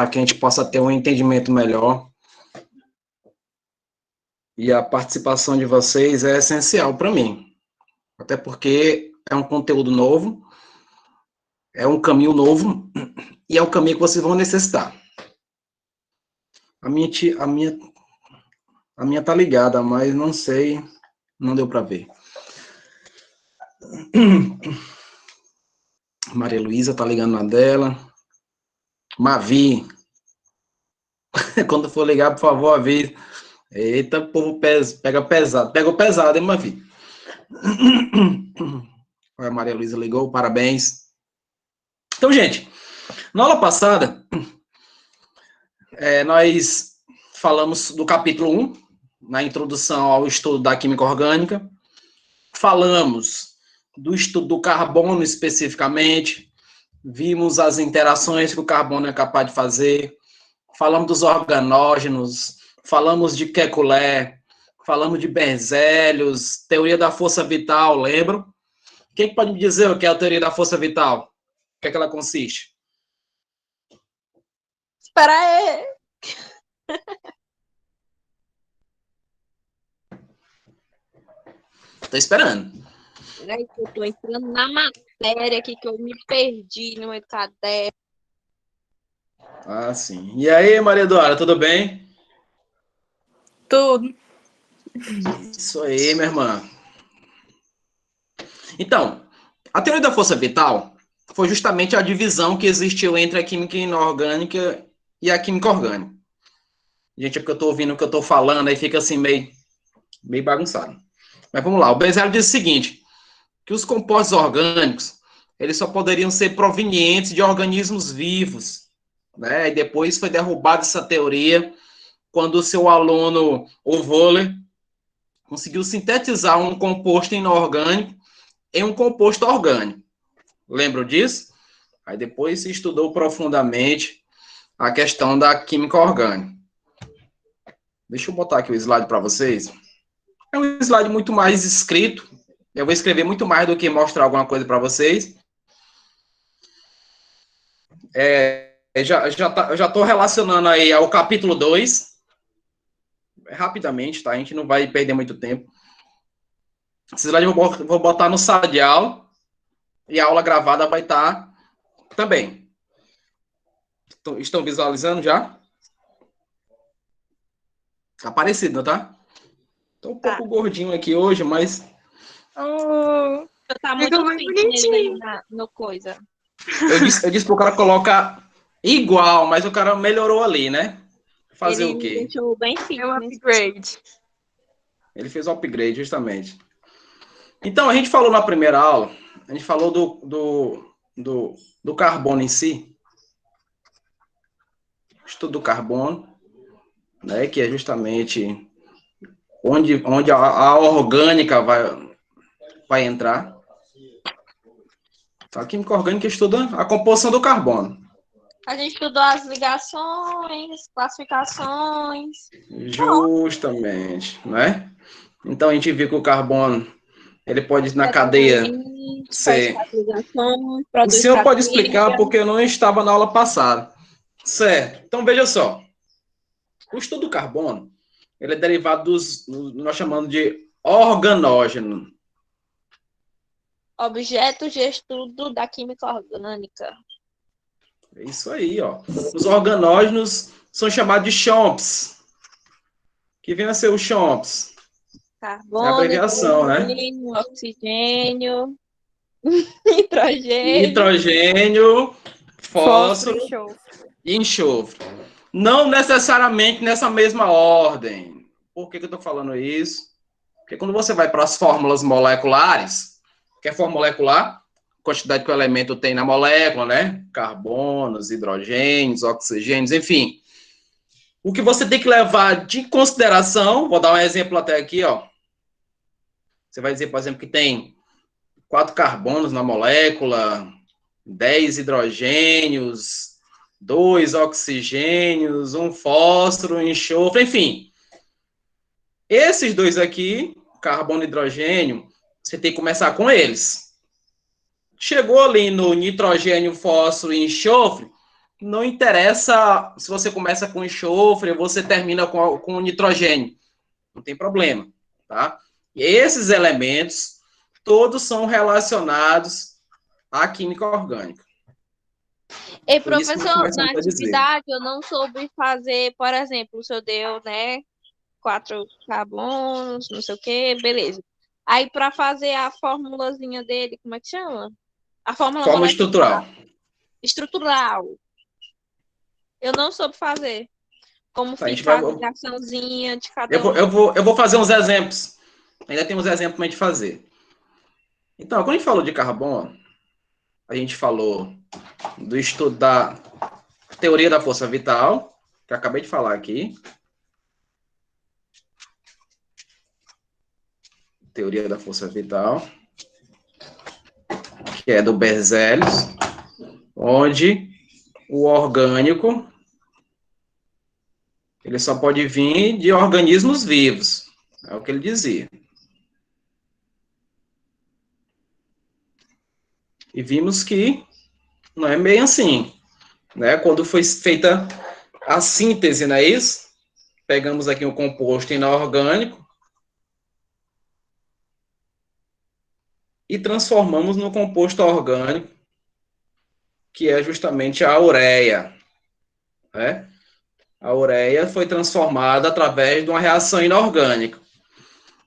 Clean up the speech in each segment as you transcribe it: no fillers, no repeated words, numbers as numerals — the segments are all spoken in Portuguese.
que a gente possa ter um entendimento melhor. E a participação de vocês é essencial para mim. Até porque é um conteúdo novo, é um caminho novo, e é o caminho que vocês vão necessitar. A minha tá ligada, mas não sei, não deu para ver. Maria Luísa tá ligando na dela. Mavi, quando for ligar, por favor, avise. Eita, povo pega pesado. Pegou pesado, hein, Mavi? A Maria Luísa ligou, parabéns. Então, gente, na aula passada, nós falamos do capítulo 1, na introdução ao estudo da química orgânica. Falamos do estudo do carbono especificamente. Vimos as interações que o carbono é capaz de fazer. Falamos dos organógenos. Falamos de Kekulé. Falamos de Berzelius. Teoria da força vital, lembram? Quem pode me dizer o que é a teoria da força vital? O que é que ela consiste? Espera aí. Tô esperando. Peraí, que eu tô entrando na matéria aqui, que eu me perdi no meu caderno. Ah, sim. E aí, Maria Eduarda, tudo bem? Tudo. Isso aí, minha irmã. Então, a teoria da força vital foi justamente a divisão que existiu entre a química inorgânica e a química orgânica. Gente, é porque eu tô ouvindo o que eu tô falando, aí fica assim meio bagunçado. Mas vamos lá, o Berzelius diz o seguinte, que os compostos orgânicos, eles só poderiam ser provenientes de organismos vivos, né? E depois foi derrubada essa teoria quando o seu aluno, o Wöhler, conseguiu sintetizar um composto inorgânico em um composto orgânico. Lembram disso? Aí depois se estudou profundamente a questão da química orgânica. Deixa eu botar aqui o slide para vocês. É um slide muito mais escrito. Eu vou escrever muito mais do que mostrar alguma coisa para vocês. Já estou relacionando aí ao capítulo 2. Rapidamente, tá? A gente não vai perder muito tempo. Esse slide eu vou botar no sala de aula. E a aula gravada vai estar também. Estão visualizando já? Tá parecido, não tá? Tô um pouco gordinho aqui hoje, mas... Tá muito bonitinho no coisa. Eu disse pro cara colocar igual, mas o cara melhorou ali, né? Fazer Ele o quê? deixou bem fino. É um upgrade. Ele fez o upgrade, justamente. Então, a gente falou na primeira aula, a gente falou do carbono em si. Estudo do carbono, né? Que é justamente onde a orgânica vai entrar. A química orgânica estuda a composição do carbono. A gente estudou as ligações, classificações. Justamente, né? Então, a gente viu que o carbono, ele pode, na cadeia, ser... O senhor pode explicar, porque eu não estava na aula passada. Certo. Então, veja só. O estudo do carbono, ele é derivado nós chamamos de organógeno. Objetos de estudo da química orgânica. É isso aí, ó. Os organógenos são chamados de CHOMPs. Que vem a ser o CHOMPs? Carbono, é a abreviação, né? Oxigênio, nitrogênio. Nitrogênio, fósforo e e enxofre. Não necessariamente nessa mesma ordem. Por que eu estou falando isso? Porque quando você vai para as fórmulas moleculares, que é fórmula molecular, quantidade que o elemento tem na molécula, né? Carbonos, hidrogênios, oxigênios, enfim. O que você tem que levar de consideração, vou dar um exemplo até aqui, ó. Você vai dizer, por exemplo, que tem 4 carbonos na molécula, 10 hidrogênios, 2 oxigênios, 1 fósforo, 1 enxofre, enfim. Esses dois aqui, carbono e hidrogênio, você tem que começar com eles. Chegou ali no nitrogênio, fósforo e enxofre, não interessa se você começa com enxofre ou você termina com nitrogênio. Não tem problema, tá? E esses elementos, todos são relacionados à química orgânica. Ei, Por isso que nós professor, na começamos a dizer. atividade eu não soube fazer, por exemplo, o senhor deu, né, 4 carbonos, não sei o quê, beleza. Aí, para fazer a formulazinha dele, como é que chama? A fórmula Fórmula molecular estrutural. estrutural. Eu não soube fazer. Como Tá, a gente fica vai, a ligaçãozinha de eu, cada vou, um. eu vou fazer uns exemplos. Ainda tem uns exemplos para a gente fazer. Então, quando a gente falou de carbono, a gente falou do estudo da teoria da força vital, que eu acabei de falar aqui. Teoria da força vital, que é do Berzelius, onde o orgânico ele só pode vir de organismos vivos. É o que ele dizia. E vimos que não é bem assim, né? Quando foi feita a síntese, não é isso? Pegamos aqui um composto inorgânico e transformamos no composto orgânico, que é justamente a ureia, né? A ureia foi transformada através de uma reação inorgânica.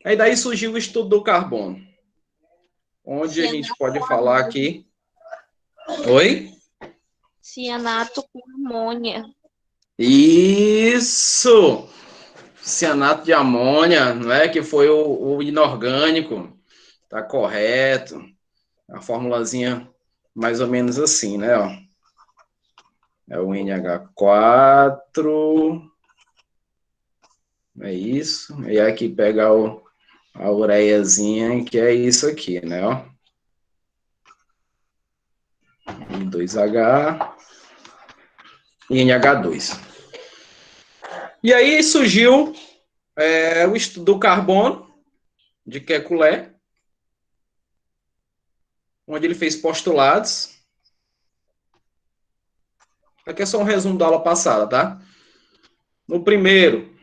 Aí daí surgiu o estudo do carbono, onde a gente Cianato pode com falar amônia. aqui. Oi? Cianato com amônia. Isso! Cianato de amônia, não é? Que foi o inorgânico. Tá correto. A formulazinha mais ou menos assim, né? Ó. É o NH4. É isso. E aqui pega a ureiazinha, que é isso aqui, né? Ó. I2H e NH2. E aí surgiu o estudo do carbono, de Kekulé, onde ele fez postulados. Aqui é só um resumo da aula passada, tá? No primeiro,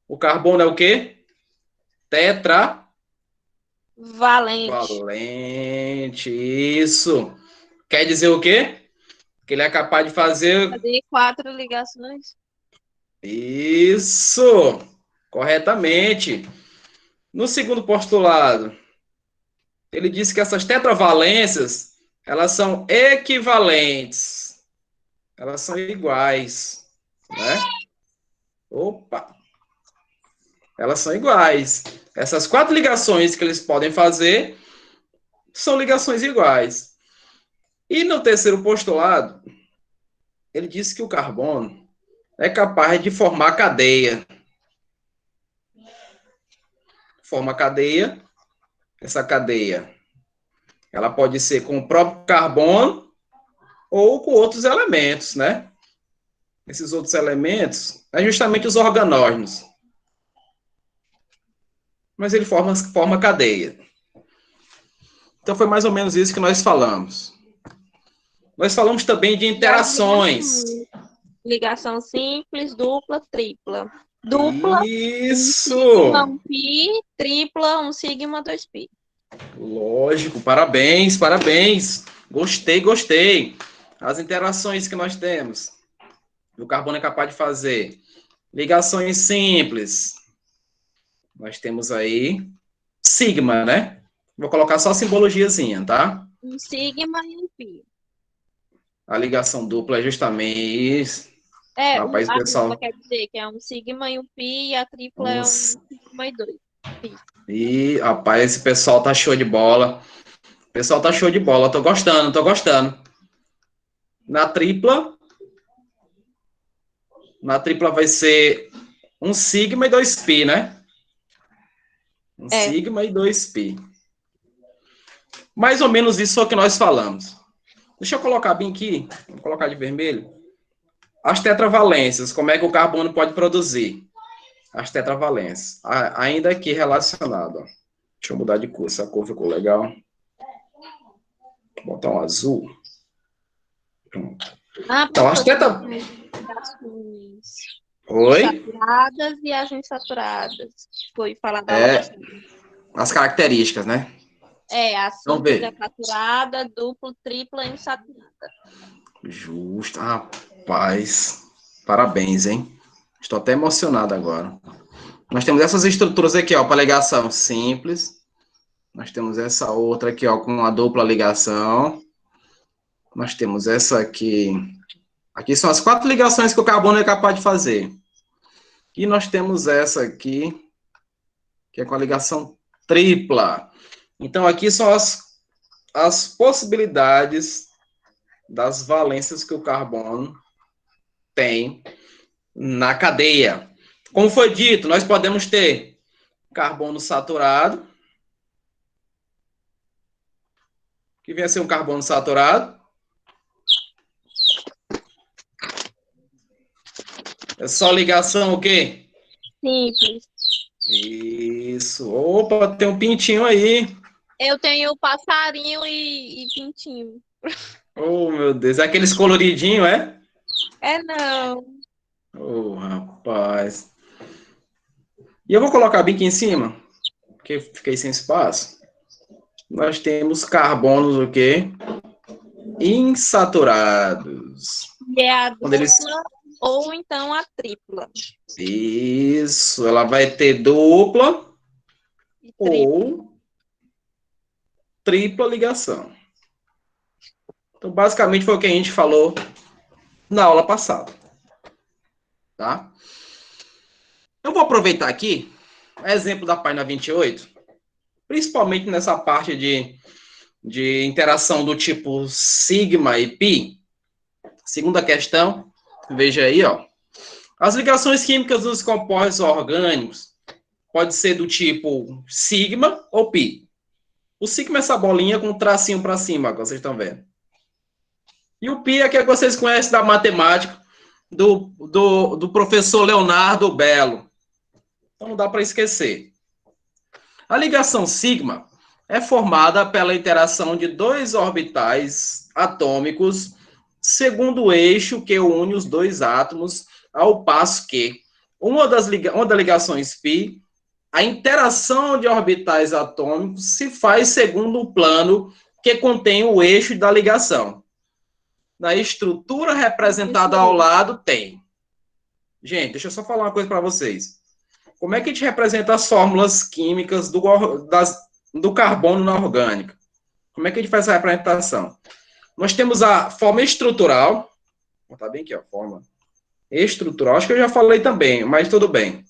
o carbono é o quê? Valente. Tetravalente. Isso. Quer dizer o quê? Que ele é capaz de fazer... Fazer 4 ligações. Isso. Corretamente. No segundo postulado, ele disse que essas tetravalências, elas são equivalentes. Elas são iguais, né? Opa! Elas são iguais. Essas 4 ligações que eles podem fazer são ligações iguais. E no terceiro postulado, ele disse que o carbono é capaz de formar cadeia. Forma cadeia. Essa cadeia, ela pode ser com o próprio carbono ou com outros elementos, né? Esses outros elementos é justamente os organógenos. Mas ele forma cadeia. Então foi mais ou menos isso que nós falamos. Nós falamos também de E as interações. ligação simples, dupla, tripla. Dupla, Isso! um pi, tripla, um sigma, 2 pi. Lógico, parabéns, parabéns. Gostei, gostei. As interações que nós temos. O carbono é capaz de fazer ligações simples. Nós temos aí sigma, né? Vou colocar só a simbologiazinha, tá? Um sigma e um pi. A ligação dupla é justamente... Rapaz, A dupla pessoal... quer dizer que é um sigma e um pi, e a tripla é um sigma e 2 pi. E, rapaz, esse pessoal tá show de bola. O pessoal tá show de bola. Tô gostando, tô gostando. Na tripla vai ser um sigma e 2 pi, né? Um sigma e 2 pi. Mais ou menos isso é o que nós falamos. Deixa eu colocar bem aqui. Vou colocar de vermelho. As tetravalências. Como é que o carbono pode produzir? As tetravalências. Ainda aqui relacionado. Ó. Deixa eu mudar de cor. Essa cor ficou legal. Vou botar um azul. Pronto. Então, as treta... ligações Oi? saturadas e insaturadas. Foi falado da aula É, passada. as características, né? A Vamos simples ver. saturada, duplo, tripla insaturada. Justo. Rapaz, parabéns, hein? Estou até emocionado agora. Nós temos essas estruturas aqui, ó, para ligação simples. Nós temos essa outra aqui, ó, com a dupla ligação. Nós temos essa aqui. Aqui são as 4 ligações que o carbono é capaz de fazer. E nós temos essa aqui, que é com a ligação tripla. Então, aqui são as possibilidades das valências que o carbono tem na cadeia. Como foi dito, nós podemos ter carbono saturado, que vem a ser um carbono saturado. É só ligação o quê? Simples. Isso. Opa, tem um pintinho aí. Eu tenho passarinho e pintinho. Oh, meu Deus. É aqueles coloridinhos, é? Não. Oh, rapaz. E eu vou colocar bem aqui em cima, porque fiquei sem espaço. Nós temos carbonos o quê? Insaturados. É a Quando dupla eles... ou então a tripla. Isso. Ela vai ter dupla E tripla. ou tripla ligação. Então, basicamente, foi o que a gente falou na aula passada. Tá? Eu vou aproveitar aqui, exemplo da página 28, principalmente nessa parte de interação do tipo sigma e pi. Segunda questão, veja aí, ó. As ligações químicas dos compostos orgânicos pode ser do tipo sigma ou pi. O sigma é essa bolinha com um tracinho para cima, que vocês estão vendo. E o pi é que vocês conhecem da matemática do professor Leonardo Belo. Então não dá para esquecer. A ligação sigma é formada pela interação de 2 orbitais atômicos segundo o eixo que une os 2 átomos, ao passo que uma das ligações π, a interação de orbitais atômicos se faz segundo o plano que contém o eixo da ligação. Na estrutura representada ao lado tem. Gente, deixa eu só falar uma coisa para vocês. Como é que a gente representa as fórmulas químicas do carbono na orgânica? Como é que a gente faz essa representação? Nós temos a forma estrutural. Vou botar bem aqui, ó, forma estrutural. Acho que eu já falei também, mas tudo bem.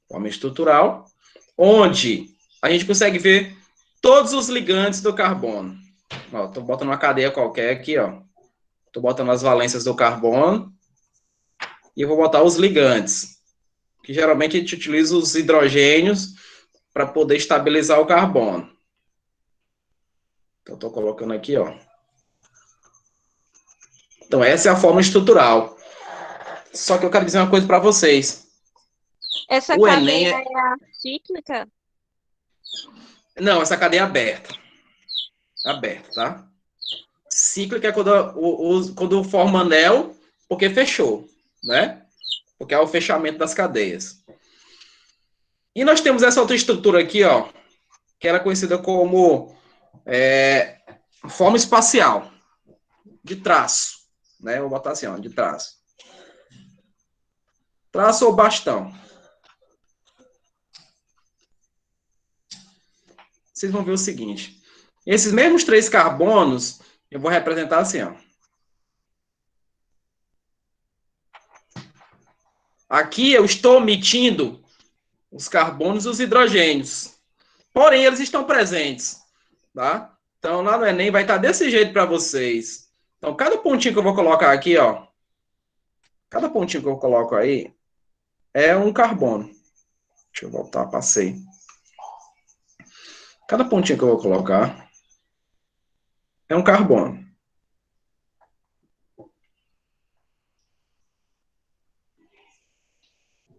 Forma estrutural, onde a gente consegue ver todos os ligantes do carbono. Estou botando uma cadeia qualquer aqui, ó. Estou botando as valências do carbono. E eu vou botar os ligantes. Que geralmente a gente utiliza os hidrogênios para poder estabilizar o carbono. Então, estou colocando aqui, ó. Então, essa é a forma estrutural. Só que eu quero dizer uma coisa para vocês. Essa O cadeia Enem é a cíclica? Não, essa cadeia é aberta. Aberta, tá? Cíclica é quando forma anel, porque fechou, né? Porque é o fechamento das cadeias. E nós temos essa outra estrutura aqui, ó, que era conhecida como forma espacial, de traço, né? Vou botar assim, ó, de traço. Traço ou bastão. Vocês vão ver o seguinte. Esses mesmos 3 carbonos, eu vou representar assim, ó. Aqui eu estou omitindo os carbonos e os hidrogênios. Porém, eles estão presentes, tá? Então, lá no Enem vai estar desse jeito para vocês. Então, cada pontinho que eu vou colocar aqui, ó. Cada pontinho que eu coloco aí é um carbono. Deixa eu voltar, passei. Cada pontinho que eu vou colocar é um carbono.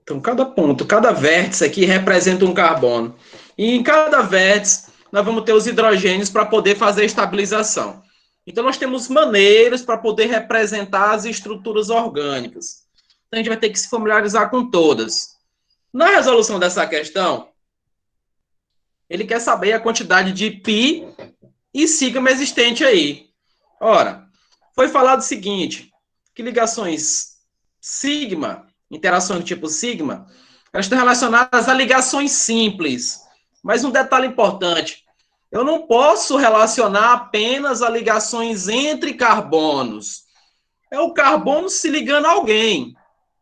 Então, cada ponto, cada vértice aqui representa um carbono. E em cada vértice, nós vamos ter os hidrogênios para poder fazer a estabilização. Então, nós temos maneiras para poder representar as estruturas orgânicas. Então, a gente vai ter que se familiarizar com todas. Na resolução dessa questão, ele quer saber a quantidade de π e sigma existente aí. Ora, foi falado o seguinte, que ligações sigma, interações do tipo sigma, elas estão relacionadas a ligações simples. Mas um detalhe importante, eu não posso relacionar apenas a ligações entre carbonos. É o carbono se ligando a alguém.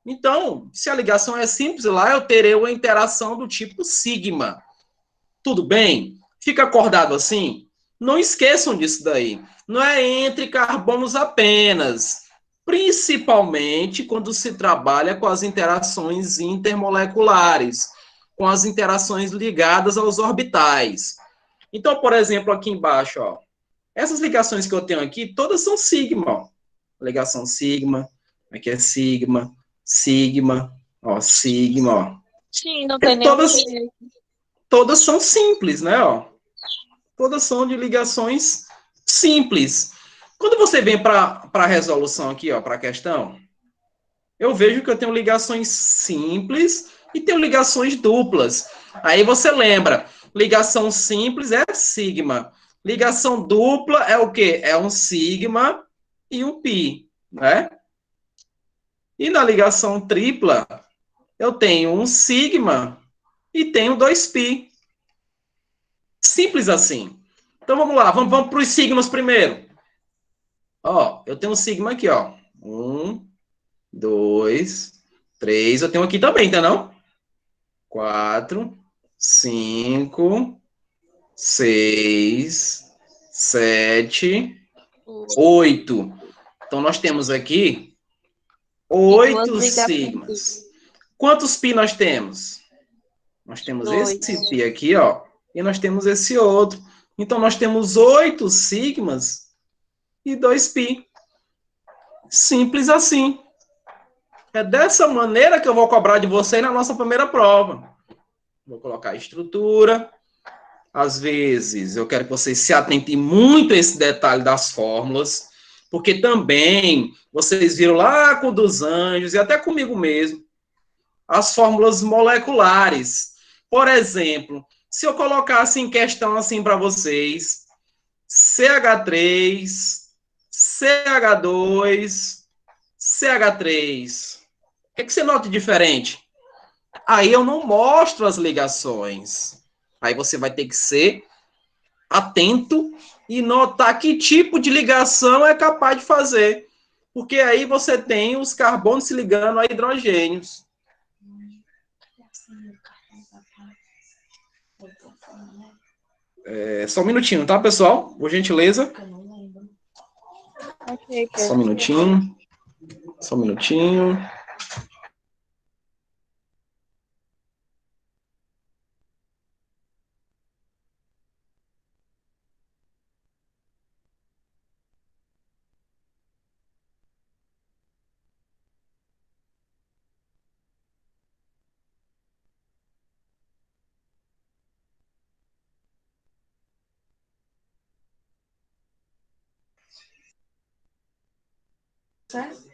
Então, se a ligação é simples, lá eu terei uma interação do tipo sigma. Tudo bem? Fica acordado assim? Não esqueçam disso daí. Não é entre carbonos apenas, principalmente quando se trabalha com as interações intermoleculares, com as interações ligadas aos orbitais. Então, por exemplo, aqui embaixo, ó, essas ligações que eu tenho aqui, todas são sigma. Ó. Ligação sigma, aqui é sigma, sigma, ó, sigma, ó. Sim, não tem nenhum Todas, pi. todas são simples, né? Ó. Todas são de ligações simples. Quando você vem para a resolução aqui, ó, para a questão, eu vejo que eu tenho ligações simples e tenho ligações duplas. Aí você lembra, ligação simples é sigma. Ligação dupla é o quê? É um sigma e um pi, né? E na ligação tripla, eu tenho um sigma e tenho 2π. Simples assim. Então vamos lá, vamos para os sigmas primeiro. Ó, eu tenho um sigma aqui, ó. 1, 2, 3. Eu tenho aqui também, tá não? 4, 5, 6, 7, 8. Então nós temos aqui E duas 8 ligações. sigmas. Quantos pi nós temos? Nós temos 2. esse pi aqui, ó, e nós temos esse outro. Então nós temos 8 sigmas e 2π. Simples assim. É dessa maneira que eu vou cobrar de você na nossa primeira prova. Vou colocar a estrutura. Às vezes, eu quero que vocês se atentem muito a esse detalhe das fórmulas, porque também vocês viram lá com o dos anjos e até comigo mesmo, as fórmulas moleculares. Por exemplo, se eu colocasse em questão assim para vocês, CH3, CH2, CH3. O que você nota diferente? Aí eu não mostro as ligações. Aí você vai ter que ser atento e notar que tipo de ligação é capaz de fazer. Porque aí você tem os carbonos se ligando a hidrogênios. Só um minutinho, tá, pessoal? Por gentileza. Ok, Só um minutinho. Só um minutinho.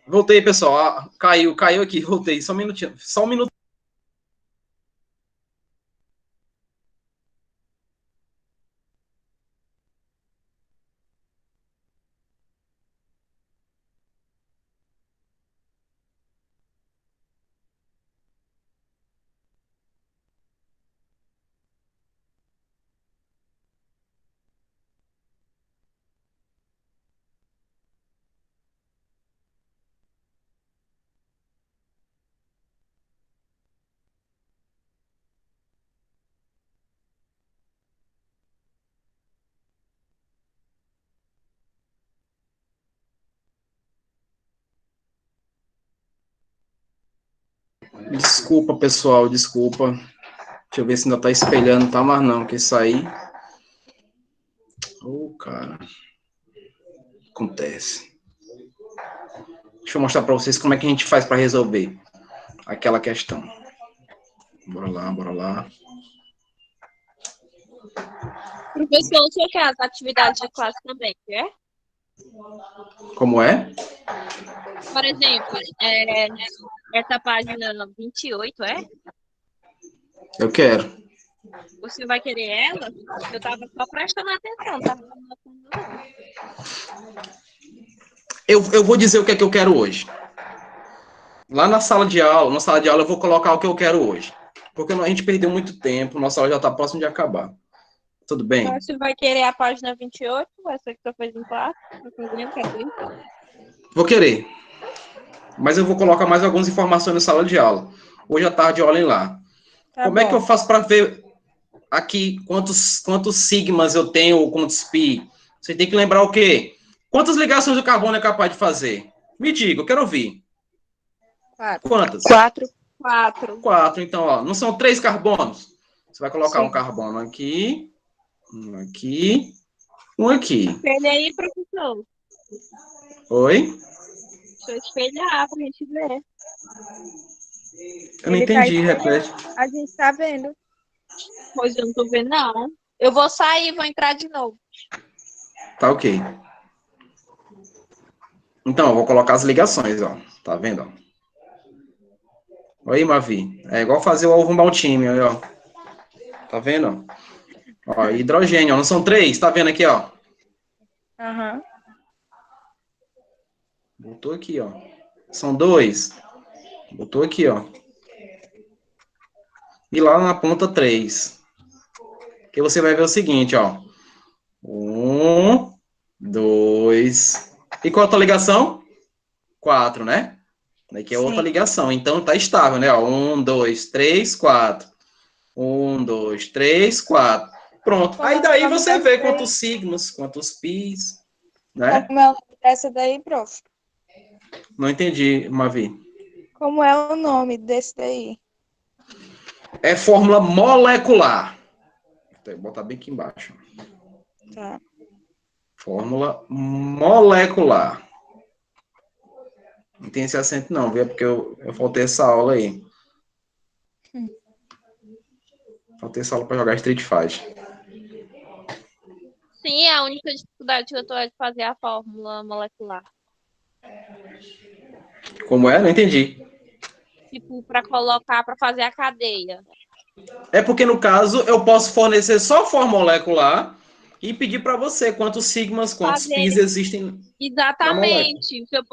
Voltei, pessoal. Caiu aqui. Voltei. Só um minutinho. Só um minuto. Desculpa, pessoal. Desculpa. Deixa eu ver se ainda tá espelhando. Tá, mas não. Que isso aí. Cara. Acontece. Deixa eu mostrar para vocês como é que a gente faz para resolver aquela questão. Bora lá, bora lá. Professor, o senhor quer as atividades de classe também, quer? Como é? Por exemplo, essa página 28, é? Eu quero. Você vai querer ela? Eu tava só prestando atenção, tá? Não. Eu vou dizer o que é que eu quero hoje. Lá na sala de aula eu vou colocar o que eu quero hoje. Porque a gente perdeu muito tempo, nossa aula já está próximo de acabar. Tudo bem? Você vai querer a página 28, essa que você fez em classe? Tá fazendo, quer ver? Vou querer. Mas eu vou colocar mais algumas informações na sala de aula. Hoje à tarde, olhem lá. Tá Como é que eu bom. faço para ver aqui quantos sigmas eu tenho ou quantos pi? Você tem que lembrar o quê? Quantas ligações o carbono é capaz de fazer? Me diga, eu quero ouvir. 4. Quantas? 4. 4. 4. Então, ó, não são 3 carbonos? Você vai colocar um Sim. carbono aqui, um aqui, um aqui. Espelha aí, professor. Oi? Deixa eu espelhar pra gente ver. Eu não Ele tá entendi, repete. A gente tá vendo. Pois eu não tô vendo, não. Eu vou sair e vou entrar de novo. Tá ok. Então, eu vou colocar as ligações, ó. Tá vendo, ó? Oi, Mavi. É igual fazer o ovo maltine, ó. Tá vendo? Ó, hidrogênio, ó. Não são 3? Tá vendo aqui, ó? Aham. Botou aqui, ó. São 2. Botou aqui, ó. E lá na ponta 3. Que você vai ver o seguinte, ó. 1, 2. E qual a outra ligação? 4, né? Aqui é outra Sim. ligação. Então tá estável, né? 1, 2, 3, 4. 1, 2, 3, 4. Pronto. Como Aí é o daí nome você dessa vê daí? quantos sigmas, quantos pis, né? Como é o nome dessa daí, prof? Não entendi, Mavi. Como é o nome desse daí? É fórmula molecular. Vou botar bem aqui embaixo. Tá. Fórmula molecular. Não tem esse acento não, viu? Porque eu faltei essa aula aí. Faltei essa aula para jogar Street Fighter. Sim, a única dificuldade que eu tô é de fazer a fórmula molecular. Como é? Não entendi. Tipo, para colocar, para fazer a cadeia. É porque, no caso, eu posso fornecer só fórmula molecular e pedir para você quantos sigmas, quantos Fazer pis existem na molécula. exatamente. O senhor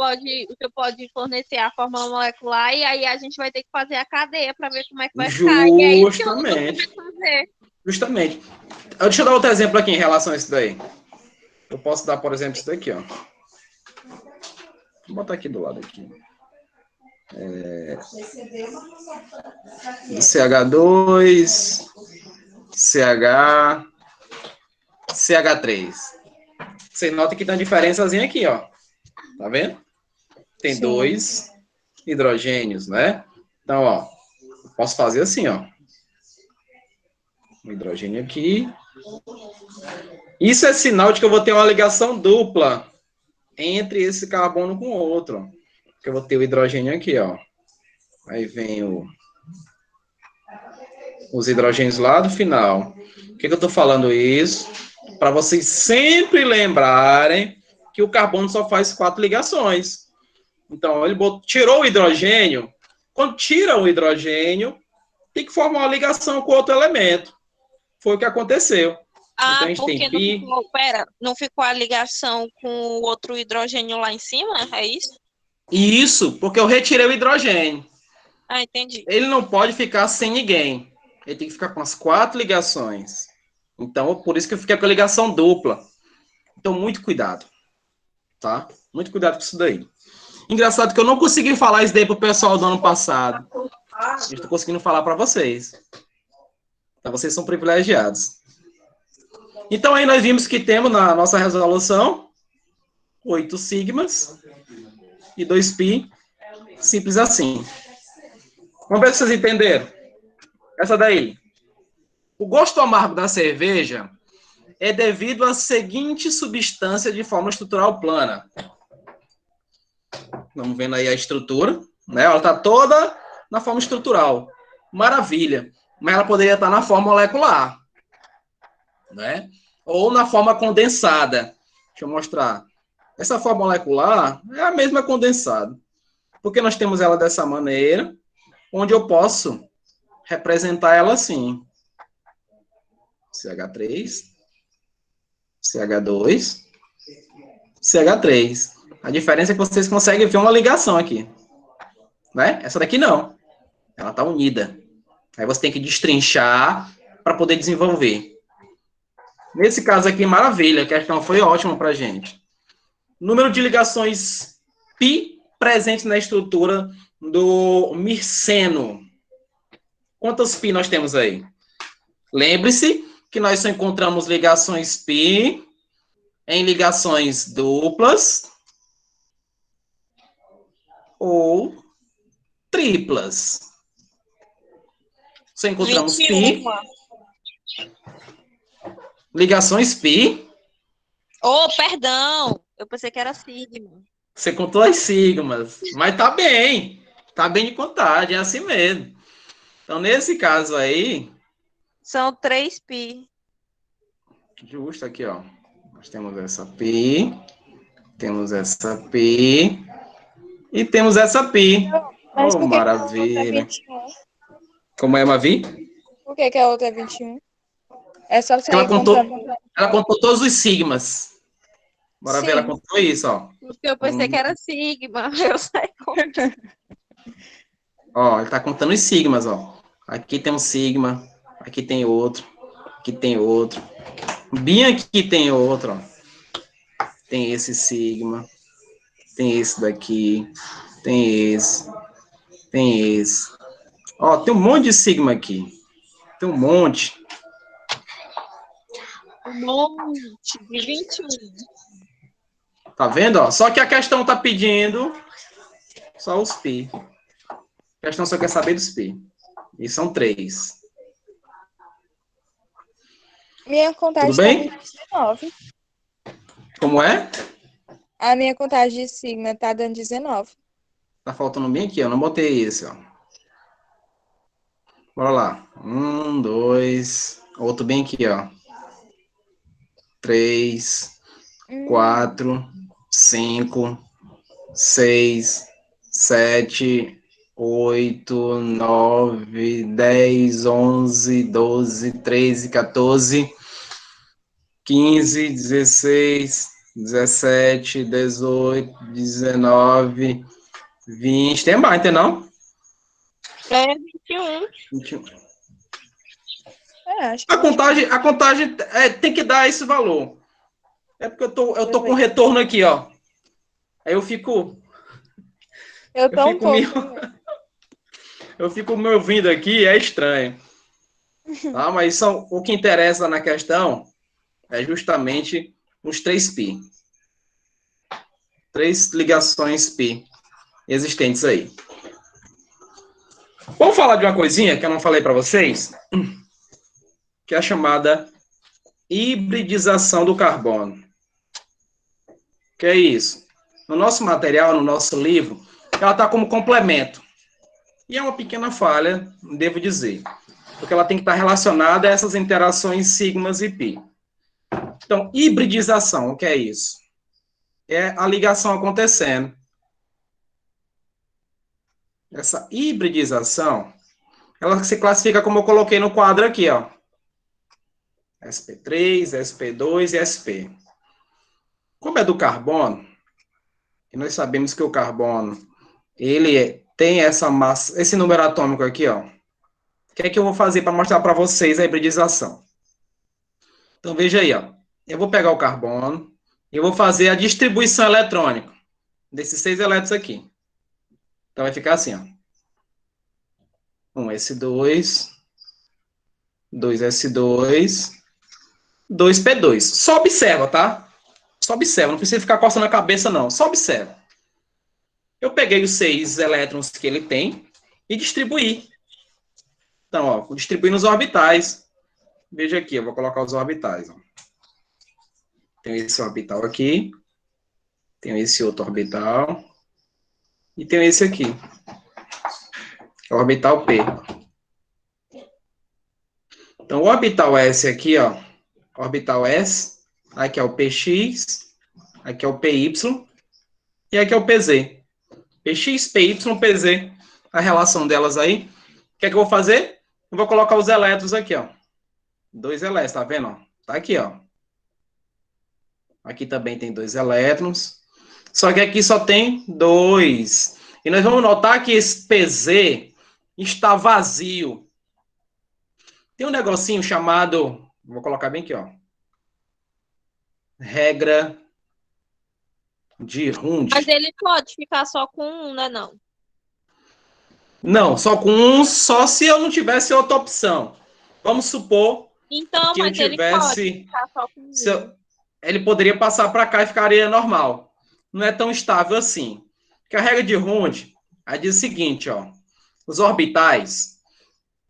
pode fornecer a fórmula molecular e aí a gente vai ter que fazer a cadeia para ver como é que vai ficar. E é isso que eu não tô Justamente. sabendo fazer. Justamente. Deixa eu dar outro exemplo aqui em relação a isso daí. Eu posso dar, por exemplo, isso daqui, ó. Vou botar aqui do lado aqui. CH2, CH, CH3. Você nota que tem uma diferençazinha aqui, ó. Tá vendo? Tem Sim. 2 hidrogênios, né? Então, ó, posso fazer assim, ó. Um hidrogênio aqui. Isso é sinal de que eu vou ter uma ligação dupla entre esse carbono com o outro. Porque eu vou ter o hidrogênio aqui, ó. Aí vem os hidrogênios lá do final. Por que eu estou falando isso? Para vocês sempre lembrarem que o carbono só faz 4 ligações. Então, ele tirou o hidrogênio. Quando tira o hidrogênio, tem que formar uma ligação com outro elemento. Foi o que aconteceu. Então, a gente Porque tem pi. não ficou a ligação com o outro hidrogênio lá em cima? É isso? Isso, porque eu retirei o hidrogênio. Ah, entendi. Ele não pode ficar sem ninguém. Ele tem que ficar com as 4 ligações. Então, por isso que eu fiquei com a ligação dupla. Então, muito cuidado. Tá? Muito cuidado com isso daí. Engraçado que eu não consegui falar isso daí pro pessoal do ano passado. Estou conseguindo falar para vocês. Então, vocês são privilegiados. Então, aí nós vimos que temos na nossa resolução 8 sigmas e 2 pi. Simples assim. Vamos ver se vocês entenderam. Essa daí. O gosto amargo da cerveja é devido à seguinte substância de forma estrutural plana. Vamos vendo aí a estrutura, né? Ela está toda na forma estrutural. Maravilha. Mas ela poderia estar na forma molecular, né? Ou na forma condensada. Deixa eu mostrar. Essa forma molecular é a mesma condensada, porque nós temos ela dessa maneira, onde eu posso representar ela assim. CH3, CH2, CH3. A diferença é que vocês conseguem ver uma ligação aqui. Né? Essa daqui não. Ela está unida. Aí você tem que destrinchar para poder desenvolver. Nesse caso aqui, maravilha. A questão foi ótima para a gente. Número de ligações π presentes na estrutura do mirceno. Quantas π nós temos aí? Lembre-se que nós só encontramos ligações π em ligações duplas ou triplas. Só encontramos 21. π, ligações π. Oh, perdão. Eu pensei que era sigma. Você contou as sigmas, mas tá bem de contagem, é assim mesmo. Então, nesse caso aí, São 3 pi. justo aqui, ó, nós temos essa π, temos essa π e temos essa π. Mas Oh, por que que a outra é maravilha. 21? Como é, Mavi? Por que que a outra é 21? É só você Ela ir contou, contando. ela contou todos os sigmas. Bora ver, ela Sim. contou isso, ó. Porque eu pensei que era sigma. Eu sei como. Ó, ele tá contando os sigmas, ó. Aqui tem um sigma, aqui tem outro, aqui tem outro. Bem aqui tem outro, ó. Tem esse sigma, tem esse daqui, tem esse, tem esse. Ó, tem um monte de sigma aqui. Tem um monte. Um monte de 21. Tá vendo, ó? Só que a questão tá pedindo só os π. A questão só quer saber dos π. E são 3. Minha contagem Tudo bem? tá dando 19. Como é? A minha contagem de sigma tá dando 19. Tá faltando bem aqui, ó. Não botei esse, ó. Bora lá. 1, 2. Outro bem aqui, ó. 3, 4, 5, 6, 7, 8, 9, 10, 11, 12, 13, 14, 15, 16, 17, 18, 19, 20. Tem mais, tem não? É 21. 21. Acho que A contagem tem que dar esse valor. É porque eu tô com retorno aqui, ó. Aí eu fico eu tô um fico me, pouco. eu fico me ouvindo aqui, é estranho. Tá? Mas o que interessa na questão é justamente os 3 π. 3 ligações π existentes aí. Vamos falar de uma coisinha que eu não falei para vocês, que é a chamada hibridização do carbono. Que é isso? No nosso material, no nosso livro, ela está como complemento. E é uma pequena falha, devo dizer, porque ela tem que estar relacionada a essas interações sigmas e π. Então, hibridização, o que é isso? É a ligação acontecendo. Essa hibridização, ela se classifica como eu coloquei no quadro aqui, ó. sp3, sp2 e sp. Como é do carbono, e nós sabemos que o carbono, ele tem essa massa, esse número atômico aqui, ó. O que é que eu vou fazer para mostrar para vocês a hibridização? Então, veja aí, ó. Eu vou pegar o carbono e eu vou fazer a distribuição eletrônica desses 6 elétrons aqui. Então, vai ficar assim, ó. 1s2, 2s2, 2p2. Só observa, tá? Só observa, não precisa ficar coçando a cabeça, não. Só observa. Eu peguei os 6 elétrons que ele tem e distribuí. Então, ó, vou distribuir nos orbitais. Veja aqui, eu vou colocar os orbitais. Ó. Tenho esse orbital aqui. Tenho esse outro orbital. E tenho esse aqui. Que é o orbital P. Então, o orbital S aqui, ó. Orbital S. Aqui é o PX. Aqui é o PY e aqui é o PZ. PX, PY, PZ. A relação delas aí. O que é que eu vou fazer? Eu vou colocar os elétrons aqui, ó. 2 elétrons, tá vendo? Tá aqui, ó. Aqui também tem 2 elétrons. Só que aqui só tem 2. E nós vamos notar que esse PZ está vazio. Tem um negocinho chamado... Vou colocar bem aqui, ó. Regra de Hund. Mas ele pode ficar só com um, né? Não. Não, só com um, só se eu não tivesse outra opção. Vamos supor Então, que eu mas ele pode tivesse... ficar só com um. Ele poderia passar para cá e ficaria normal. Não é tão estável assim. Porque a regra de Hund aí diz o seguinte, ó. Os orbitais,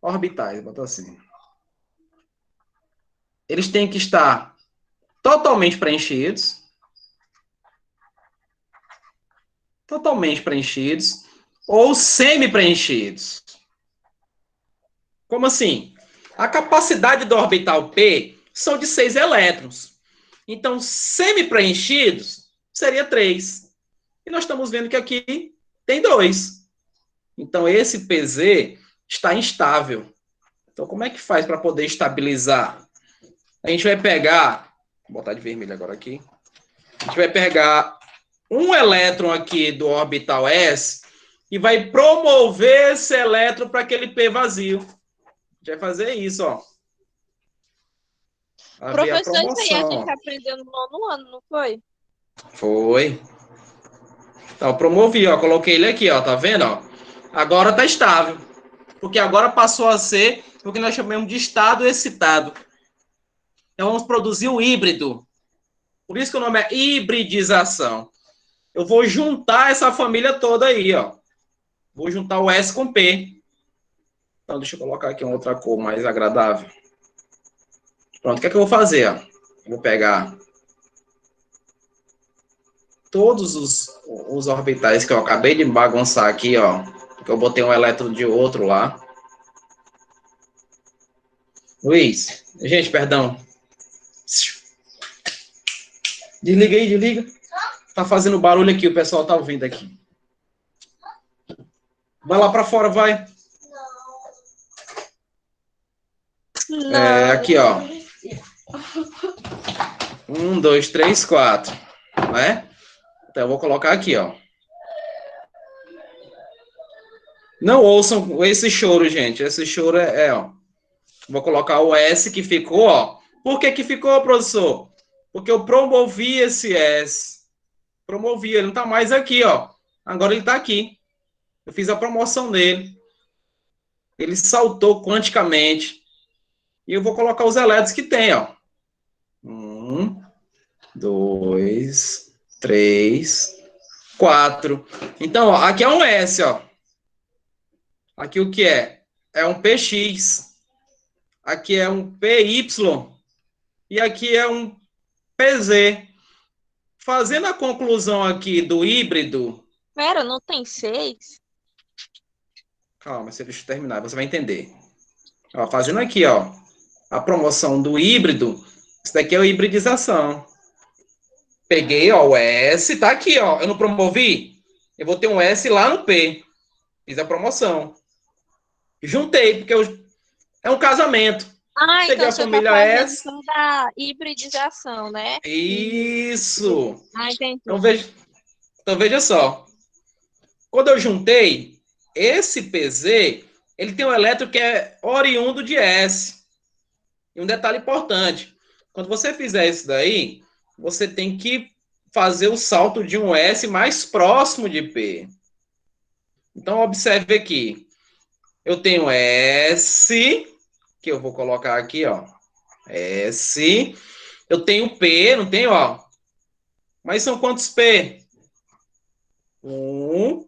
botou assim. Eles têm que estar totalmente preenchidos. Totalmente preenchidos. Ou semi-preenchidos. Como assim? A capacidade do orbital P são de 6 elétrons. Então, semi-preenchidos seria 3. E nós estamos vendo que aqui tem 2. Então, esse PZ está instável. Então, como é que faz para poder estabilizar? A gente vai pegar... Vou botar de vermelho agora aqui. A gente vai pegar um elétron aqui do orbital S e vai promover esse elétron para aquele P vazio. A gente vai fazer isso, ó. Professor, isso aí a gente aprendeu no 9º ano, não foi? Foi. Então, eu promovi, ó. Coloquei ele aqui, ó. Tá vendo, ó? Agora tá estável. Porque agora passou a ser o que nós chamamos de estado excitado. Então, vamos produzir o híbrido. Por isso que o nome é hibridização. Eu vou juntar essa família toda aí, ó. Vou juntar o S com P. Então, deixa eu colocar aqui uma outra cor mais agradável. Pronto, o que é que eu vou fazer, ó? Eu vou pegar todos os orbitais que eu acabei de bagunçar aqui, ó. Porque eu botei um elétron de outro lá. Luiz, gente, perdão. Desliga aí, desliga. Tá fazendo barulho aqui, o pessoal tá ouvindo aqui. Vai lá pra fora, vai. Não. Aqui, ó. 1, 2, 3, 4. Né? Então, eu vou colocar aqui, ó. Não ouçam esse choro, gente. Esse choro ó. Vou colocar o S que ficou, ó. Por que que ficou, professor? Porque eu promovi esse S. Promovi, ele não tá mais aqui, ó. Agora ele tá aqui. Eu fiz a promoção dele. Ele saltou quanticamente. E eu vou colocar os elétrons que tem, ó. 1, 2, 3, 4. Então, ó, aqui é um S, ó. Aqui o que é? É um PX. Aqui é um PY. E aqui é um PZ. Fazendo a conclusão aqui do híbrido... Pera, não tem 6? Calma, deixa eu terminar, você vai entender. Ó, fazendo aqui, ó, a promoção do híbrido, isso daqui é a hibridização. Peguei, ó, o S, tá aqui, ó. Eu não promovi? Eu vou ter um S lá no P. Fiz a promoção. Juntei, porque é um casamento. Ah, Peguei então a você família tá fazendo S. toda a hibridização, né? Isso. Ah, entendi. Então veja só. Quando eu juntei, esse PZ, ele tem um elétron que é oriundo de S. E um detalhe importante. Quando você fizer isso daí, você tem que fazer o salto de um S mais próximo de P. Então, observe aqui. Eu tenho S, que eu vou colocar aqui, ó. S. Eu tenho P, não tenho, ó. Mas são quantos P? 1,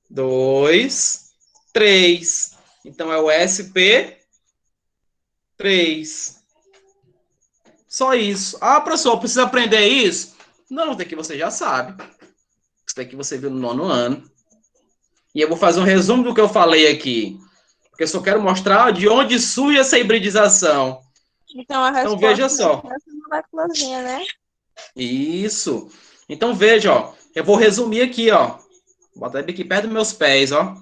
2, 3. Então, é o SP3. Só isso. Ah, professor, precisa aprender isso? Não, isso daqui você já sabe. Isso daqui você viu no 9º ano. E eu vou fazer um resumo do que eu falei aqui. Porque eu só quero mostrar de onde surge essa hibridização. Então a resposta Então, veja só. é essa moléculazinha, né? Isso. Então, veja, ó. Eu vou resumir aqui, ó. Bota aqui perto dos meus pés, ó.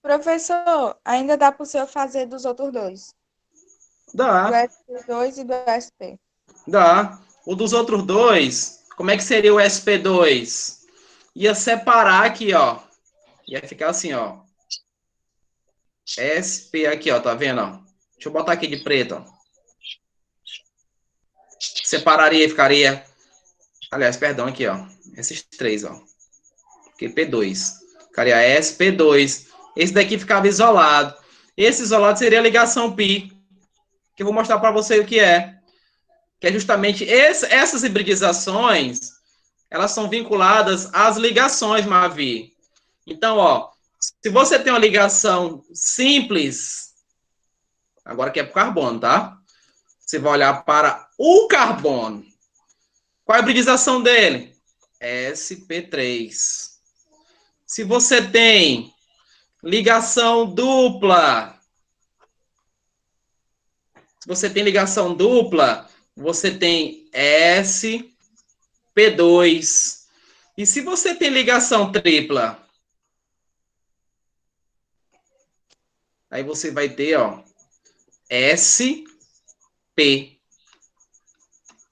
Professor, ainda dá para o senhor fazer dos outros dois. Do Dá, SP2 e do SP. dá. O dos outros dois, como é que seria o SP2? Ia separar aqui, ó. Ia ficar assim, ó. SP aqui, ó. Tá vendo, ó? Deixa eu botar aqui de preto, ó. Separaria e ficaria... Aliás, perdão, aqui, ó. Esses três, ó. Aqui, P2. Ficaria SP2. Esse daqui ficava isolado. Esse isolado seria a ligação pi, que eu vou mostrar para você o que é. Que é justamente essas hibridizações, elas são vinculadas às ligações, Mavi. Então, ó, se você tem uma ligação simples, agora que é para o carbono, tá? Você vai olhar para o carbono. Qual a hibridização dele? sp3. Se você tem ligação dupla, você tem sp2. E se você tem ligação tripla, aí você vai ter, ó, sp.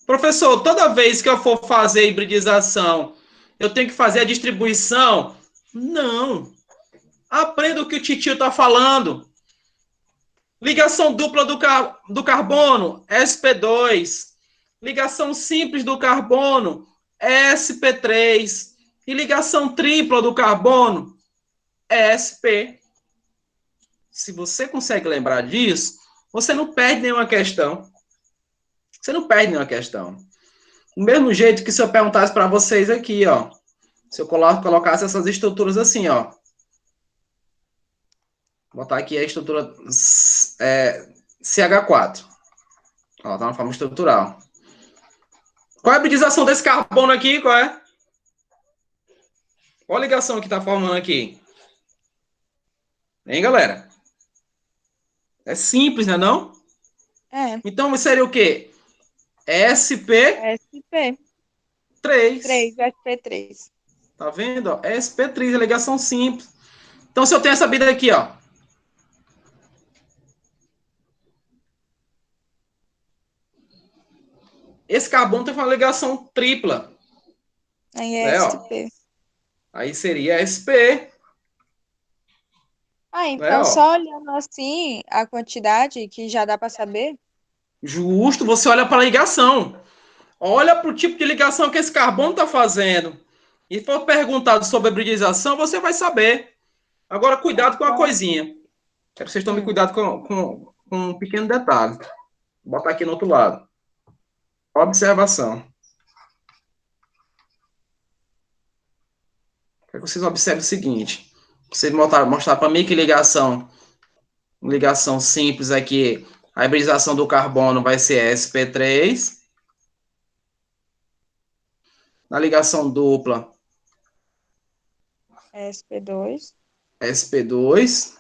Professor, toda vez que eu for fazer hibridização, eu tenho que fazer a distribuição? Não. Aprenda o que o titio está falando. Ligação dupla do carbono, sp2. Ligação simples do carbono, sp3. E ligação tripla do carbono, sp. Se você consegue lembrar disso, você não perde nenhuma questão. Você não perde nenhuma questão. Do mesmo jeito que se eu perguntasse para vocês aqui, ó. Se eu colocasse essas estruturas assim, ó. Vou botar aqui a estrutura CH4. Ó, tá na forma estrutural. Qual é a hibridização desse carbono aqui? Qual é? Qual a ligação que tá formando aqui? Hein, galera? É simples, né, não? É. Então, seria o quê? SP3. SP. 3, SP3. Tá vendo? Ó? SP3, a ligação simples. Então, se eu tenho essa vida aqui, ó. Esse carbono tem uma ligação tripla. Aí é Né, ó? SP. Aí seria SP. Então Né, só ó. olhando assim a quantidade que já dá para saber. Justo, você olha para a ligação. Olha para o tipo de ligação que esse carbono está fazendo. E for perguntado sobre a hibridização, você vai saber. Agora, cuidado com uma Então, coisinha. Quero que vocês tomem cuidado com um pequeno detalhe. Vou botar aqui no outro lado. Observação. Quero que vocês observem o seguinte. Vocês mostrar para mim que ligação simples aqui, a hibridização do carbono vai ser sp3. Na ligação dupla, SP2. sp2.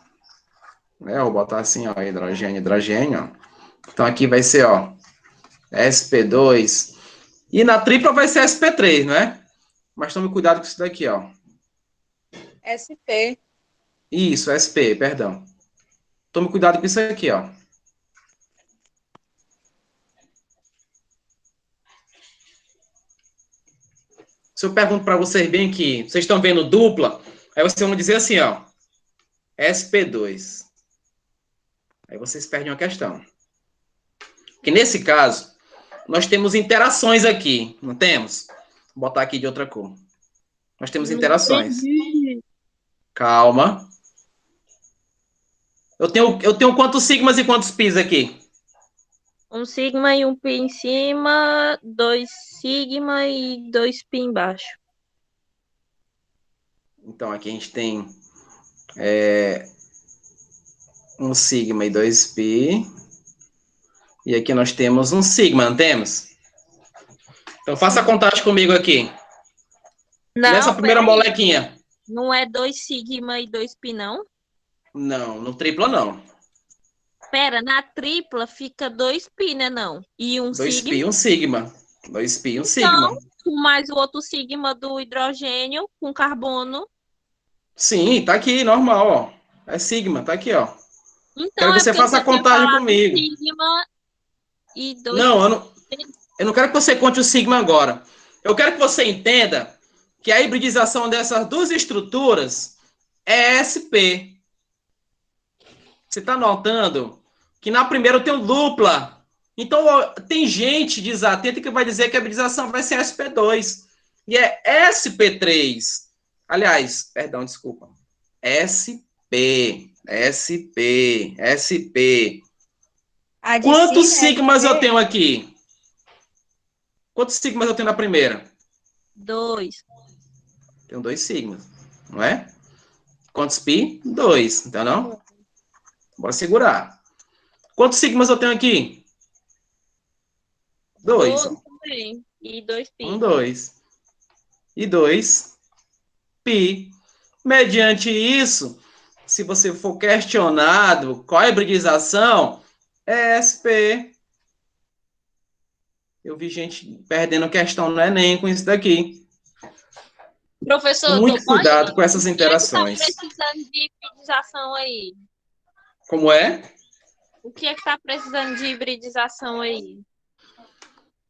Né? Vou botar assim, ó, hidrogênio, hidrogênio. Ó. Então, aqui vai ser, ó, sp2. E na tripla vai ser sp3, né? Mas tome cuidado com isso daqui, ó. SP. Isso, sp, perdão. Tome cuidado com isso aqui, ó. Se eu pergunto para vocês bem aqui, vocês estão vendo dupla? Aí vocês vão dizer assim, ó, sp2. Aí vocês perdem uma questão. Que nesse caso, nós temos interações aqui, não temos? Vou botar aqui de outra cor. Nós temos Não interações. entendi. Calma. Eu tenho quantos sigmas e quantos pis aqui? Um sigma e um pi em cima, 2 sigma e 2 pi embaixo. Então, aqui a gente tem um sigma e 2 pi. E aqui nós temos um sigma, não temos? Então, faça a contagem comigo aqui. Nessa Não, primeira peraí. molequinha. Não é 2 sigma e 2 pi, não? Não, no tripla não. Pera, na tripla fica 2 pi, né, não? E um 2 pi, sigma? um sigma. 2π, um Então, sigma. mais o outro sigma do hidrogênio com carbono. Sim, tá aqui, normal, ó. É sigma, tá aqui, ó. Quero Então, que é você porque faça a você tinha contagem falado comigo. sigma e 2. Não, eu não quero que você conte o sigma agora. Eu quero que você entenda que a hibridização dessas duas estruturas é SP. Você está notando que na primeira eu tenho dupla. Então, ó, tem gente desatenta que vai dizer que a hibridização vai ser SP2. E é SP3. Aliás, perdão, desculpa. SP. A de Quantos cima é sigmas eu SP? tenho aqui? Quantos sigmas eu tenho na primeira? 2. Tenho 2 sigmas, não é? Quantos pi? 2, então não? Bora segurar. Quantos sigmas eu tenho aqui? 2. 2 também. E 2 Um, pi. 2. E 2 pi. Mediante isso, se você for questionado qual é a hibridização, é SP. Eu vi gente perdendo questão no Enem com isso daqui. Professor, Muito cuidado com essas o que é que está interações. precisando de hibridização aí? Como é? O que é que está precisando de hibridização aí?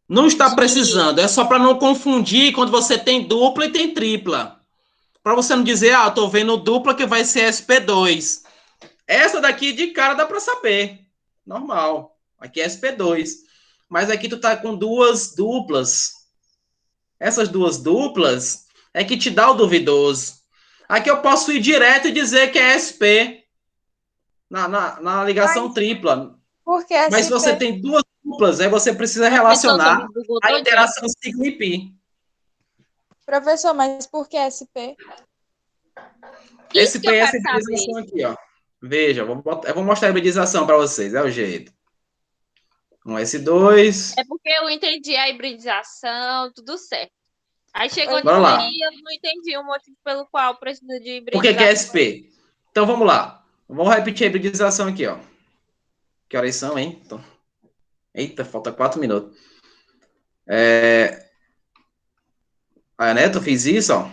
Não está De... precisando, é só para não confundir quando você tem dupla e tem tripla. Para você não dizer, ah, estou vendo dupla que vai ser SP2. Essa daqui de cara dá para saber. Normal. Aqui é SP2. Mas aqui tu tá com duas duplas. Essas duas duplas é que te dá o duvidoso. Aqui eu posso ir direto e dizer que é SP na ligação Mas tripla. por que Mas se você SP? tem duas duplas, aí você precisa Professor, você me relacionar bugou a todinho. interação sigma e pi. Professor, mas por que SP? Isso SP que eu é quero essa saber. hibridização aqui, ó. Veja, eu vou mostrar a hibridização para vocês, é o jeito. Um S2. É porque eu entendi a hibridização, tudo certo. Aí chegou Pois Bora nisso é. lá. aí, eu não entendi o motivo pelo qual precisa de Por que é hibridização. SP? Então vamos lá. Vamos repetir a hibridização aqui, ó. Que horas são, hein? Então, eita, falta 4 minutos. A Neto fiz isso, ó.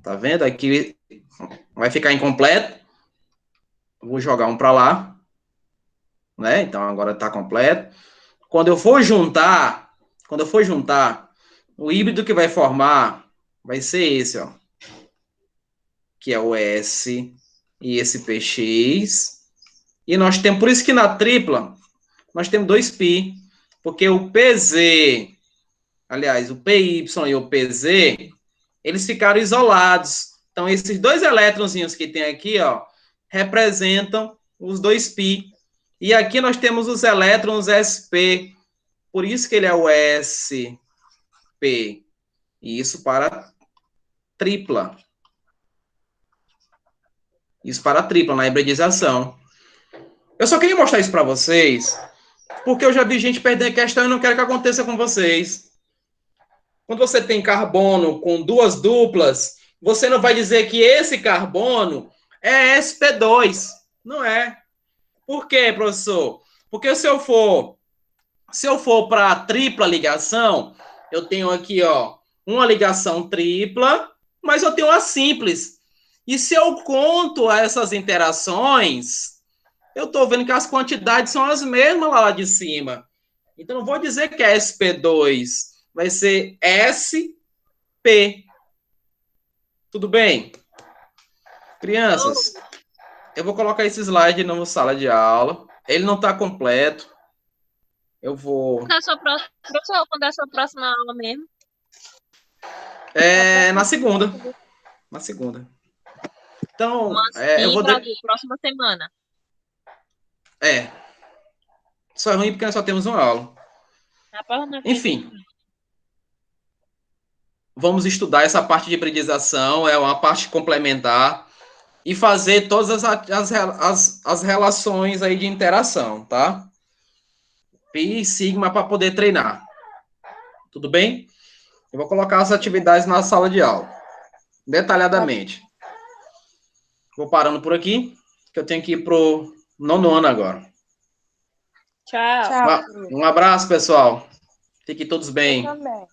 Tá vendo? Aqui vai ficar incompleto. Vou jogar um para lá, né? Então agora tá completo. Quando eu for juntar, o híbrido que vai formar vai ser esse, ó. Que é o S e esse PX. E nós temos, por isso que na tripla, nós temos 2π, porque o PZ, aliás, o PY e o PZ, eles ficaram isolados. Então, esses dois elétronzinhos que tem aqui, ó, representam os 2π. E aqui nós temos os elétrons sp, por isso que ele é o sp. E isso para tripla. Isso para tripla, na hibridização. Eu só queria mostrar isso para vocês, porque eu já vi gente perder questão e não quero que aconteça com vocês. Quando você tem carbono com duas duplas, você não vai dizer que esse carbono é sp2. Não é. Por quê, professor? Porque se eu for para a tripla ligação, eu tenho aqui, ó, uma ligação tripla, mas eu tenho uma simples. E se eu conto essas interações, eu estou vendo que as quantidades são as mesmas lá de cima. Então, não vou dizer que é SP2, vai ser SP. Tudo bem? Crianças, eu vou colocar esse slide na sala de aula. Ele não está completo. Eu vou. Professor, quando é a sua próxima aula mesmo? Na segunda. Na segunda. Então, Mas eu sim, vou. Brasil, próxima semana. É. Só é ruim porque nós só temos uma aula. Na próxima Enfim, vamos estudar essa parte de hibridização, é uma parte complementar, e fazer todas as relações aí de interação, tá? Pi e sigma para poder treinar. Tudo bem? Eu vou colocar as atividades na sala de aula, detalhadamente. Vou parando por aqui, que eu tenho que ir pro 9º ano agora. Tchau. Tchau. Um abraço, pessoal. Fiquem todos Eu bem. também.